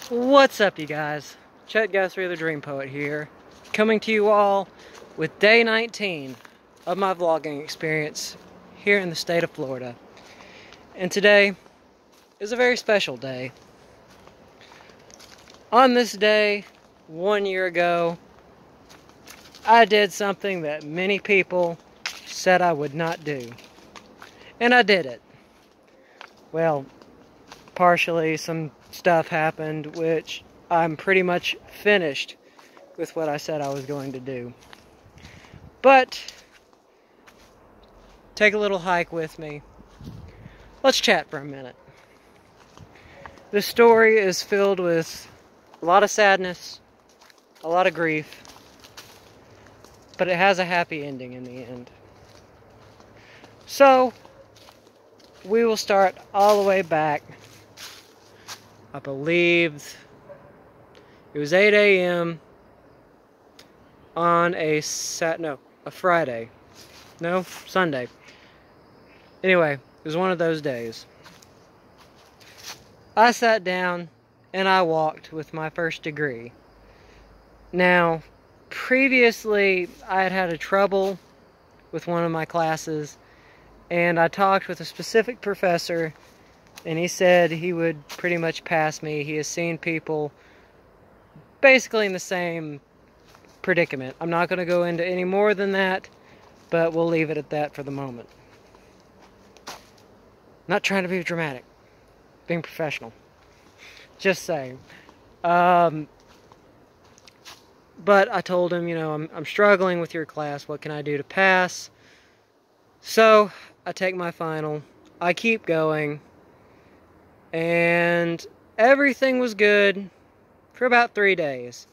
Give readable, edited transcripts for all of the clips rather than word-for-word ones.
What's up, you guys? Chet Guthrie, the Dream Poet here, coming to you all with day 19 of my vlogging experience here in the state of Florida. And today is a very special day. On this day, 1 year ago, I did something that many people said I would not do. And I did it. Well, partially some stuff happened which I'm pretty much finished with what I said I was going to do. But take a little hike with me. Let's chat for a minute. This story is filled with a lot of sadness, a lot of grief, but it has a happy ending in the end. So, we will start all the way back. I believe it was 8 a.m. on a Friday. No, Sunday. Anyway, it was one of those days. I sat down and I walked with my first degree. Now, previously I had had a trouble with one of my classes, and I talked with a specific professor, and he said he would pretty much pass me. He has seen people basically in the same predicament. I'm not going to go into any more than that, but we'll leave it at that for the moment. Not trying to be dramatic. Being professional. Just saying. But I told him, I'm struggling with your class. What can I do to pass? So, I take my final. I keep going. And everything was good for about 3 days.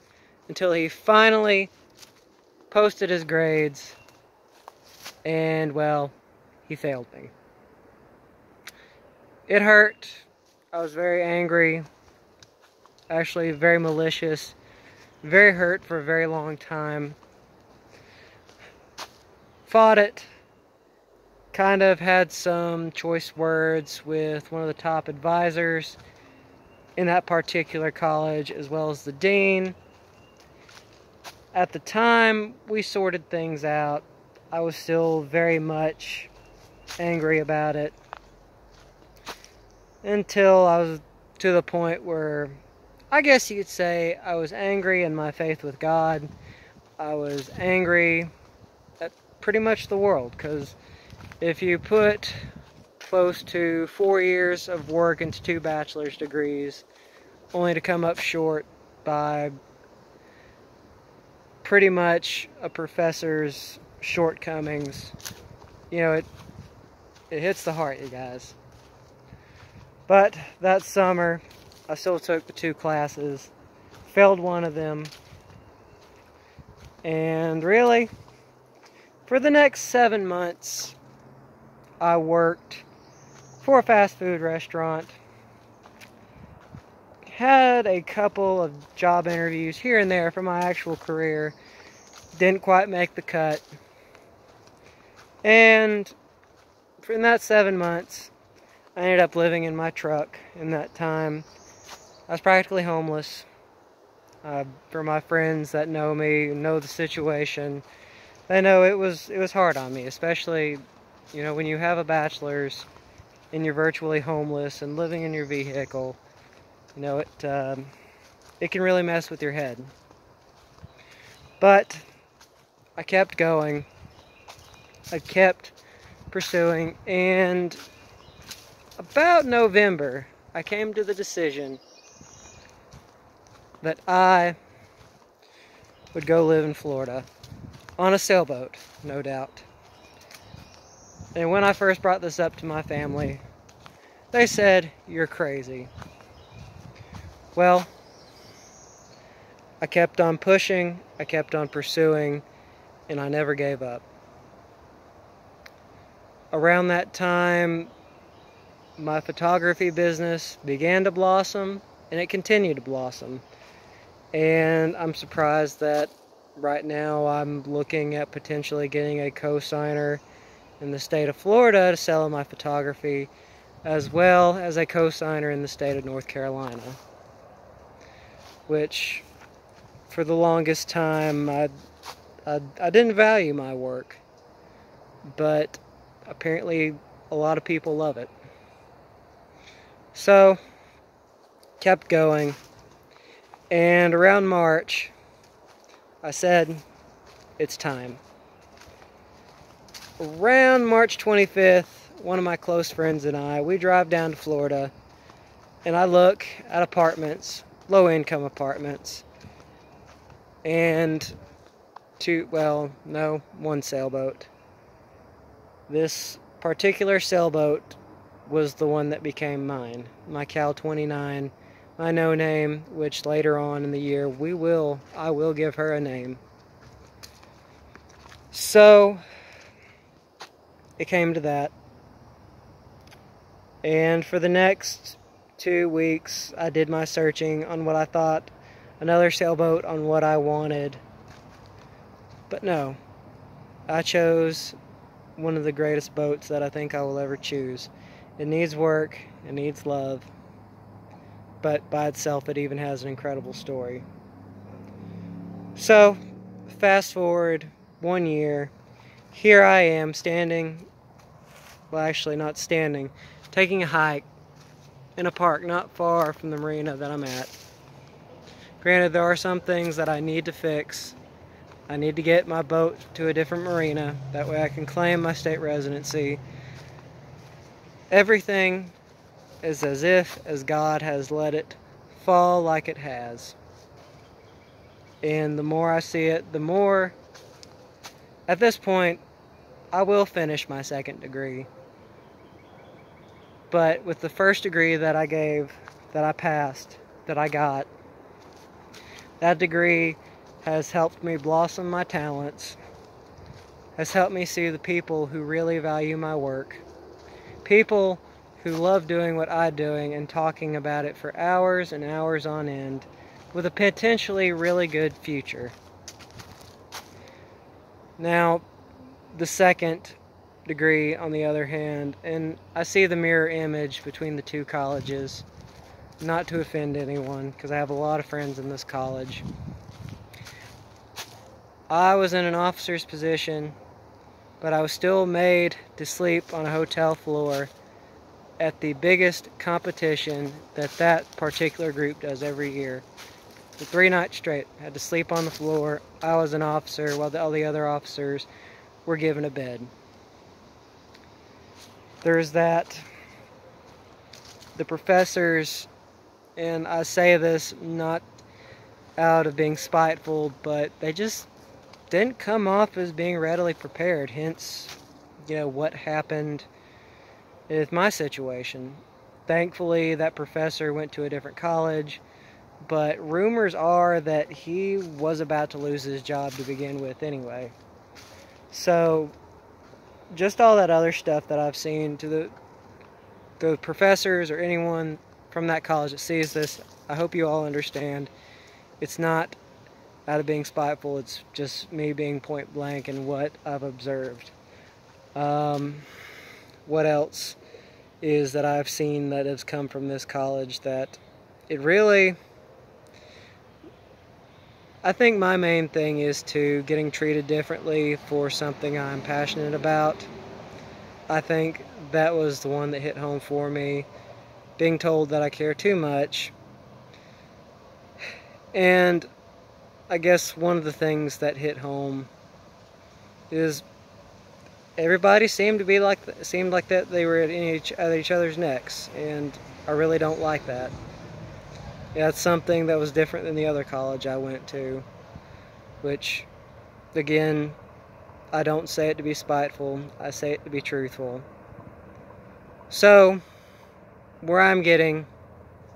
Until he finally posted his grades. And, well, he failed me. It hurt. I was very angry. Actually, very malicious. Very hurt for a very long time. Fought it. Kind of had some choice words with one of the top advisors in that particular college, as well as the dean. At the time, we sorted things out. I was still very much angry about it, until I was to the point where, I guess you could say, I was angry in my faith with God. I was angry at pretty much the world, because if you put close to 4 years of work into 2 bachelor's degrees, only to come up short by pretty much a professor's shortcomings, it hits the heart, you guys. But that summer, I still took the 2 classes, failed one of them, and really, for the next 7 months, I worked for a fast food restaurant, had a couple of job interviews here and there for my actual career, didn't quite make the cut, and in that 7 months, I ended up living in my truck. In that time, I was practically homeless. For my friends that know me, know the situation, they know it was hard on me, especially when you have a bachelor's and you're virtually homeless and living in your vehicle. It can really mess with your head. But I kept going. I kept pursuing, and about November, I came to the decision that I would go live in Florida, on a sailboat, no doubt. And when I first brought this up to my family, they said, "You're crazy." Well, I kept on pushing, I kept on pursuing, and I never gave up. Around that time, my photography business began to blossom, and it continued to blossom. And I'm surprised that right now I'm looking at potentially getting a co-signer in the state of Florida to sell my photography, as well as a co-signer in the state of North Carolina. which for the longest time I didn't value my work, but apparently a lot of people love it. So, kept going, and around March, I said, it's time. Around March 25th, one of my close friends and I, we drive down to Florida, and I look at apartments, low-income apartments, and one sailboat. This particular sailboat was the one that became mine, my Cal 29, my no name, which later on in the year I will give her a name. So it came to that, and for the next 2 weeks I did my searching on what I thought, another sailboat on what I wanted, but no, I chose one of the greatest boats that I think I will ever choose. It needs work, it needs love, but by itself it even has an incredible story. So, fast forward 1 year, here I am standing, well actually not standing, taking a hike in a park not far from the marina that I'm at. Granted, there are some things that I need to fix. I need to get my boat to a different marina, that way I can claim my state residency. Everything is as God has let it fall like it has. And the more I see it, the more, at this point, I will finish my second degree. But with the first degree that I passed, that I got, that degree has helped me blossom my talents, has helped me see the people who really value my work, people who love doing what I'm doing and talking about it for hours and hours on end, with a potentially really good future. Now, the second degree, on the other hand, and I see the mirror image between the two colleges, not to offend anyone, because I have a lot of friends in this college. I was in an officer's position, but I was still made to sleep on a hotel floor at the biggest competition that particular group does every year. For 3 nights straight, I had to sleep on the floor. I was an officer while all the other officers were given a bed. There's that. The professors, and I say this not out of being spiteful, but they just didn't come off as being readily prepared, hence, what happened with my situation. Thankfully, that professor went to a different college, but rumors are that he was about to lose his job to begin with anyway. So, just all that other stuff that I've seen, to the professors or anyone from that college that sees this, I hope you all understand. It's not out of being spiteful, it's just me being point blank in what I've observed. What else is that I've seen that has come from this college that it really, I think my main thing is to getting treated differently for something I'm passionate about. I think that was the one that hit home for me. Being told that I care too much. And I guess one of the things that hit home is everybody seemed like that they were at each other's necks, and I really don't like that. Yeah, it's something that was different than the other college I went to, which, again, I don't say it to be spiteful, I say it to be truthful. So, where I'm getting,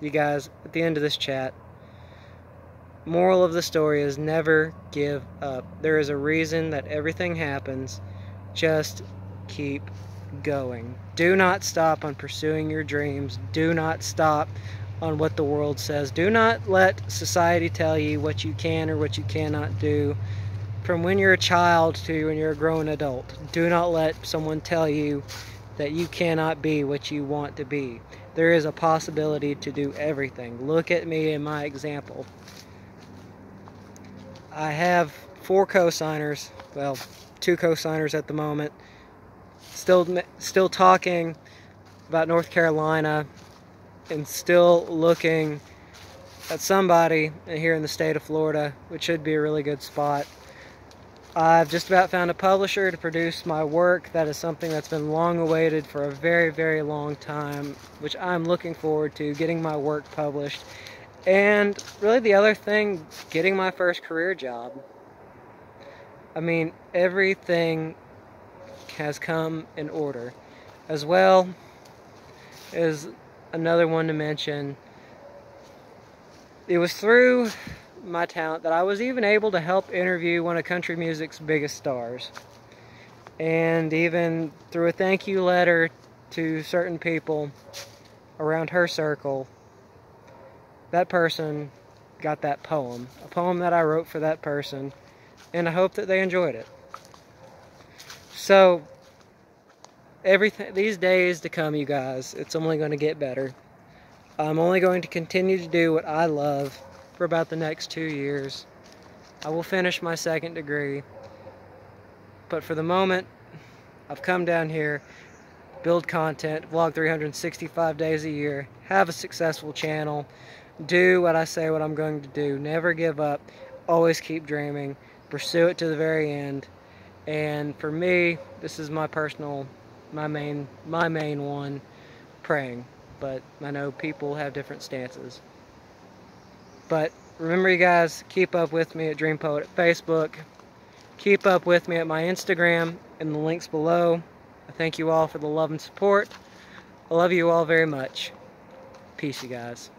you guys, at the end of this chat, moral of the story is never give up. There is a reason that everything happens. Just keep going. Do not stop on pursuing your dreams. Do not stop on what the world says. Do not let society tell you what you can or what you cannot do. From when you're a child to when you're a grown adult, do not let someone tell you that you cannot be what you want to be. there is a possibility to do everything. Look at me and my example. I have 4 co-signers, well, 2 co-signers at the moment. Still talking about North Carolina and still looking at somebody here in the state of Florida, which should be a really good spot. I've just about found a publisher to produce my work. That is something that's been long awaited for a very, very long time, which I'm looking forward to, getting my work published. And really the other thing, getting my first career job. I mean, everything has come in order. As well as another one to mention, it was through my talent that I was even able to help interview one of country music's biggest stars. And even through a thank you letter to certain people around her circle, that person got that poem. A poem that I wrote for that person, and I hope that they enjoyed it. So, these days to come, you guys, it's only going to get better. I'm only going to continue to do what I love for about the next 2 years. I will finish my 2nd degree. But for the moment, I've come down here, build content, vlog 365 days a year, have a successful channel, do what I say what I'm going to do, never give up, always keep dreaming, pursue it to the very end. And for me, this is my personal, my main one, praying. But I know people have different stances. But remember, you guys, keep up with me at Dream Poet at Facebook. Keep up with me at my Instagram in the links below. I thank you all for the love and support. I love you all very much. Peace, you guys.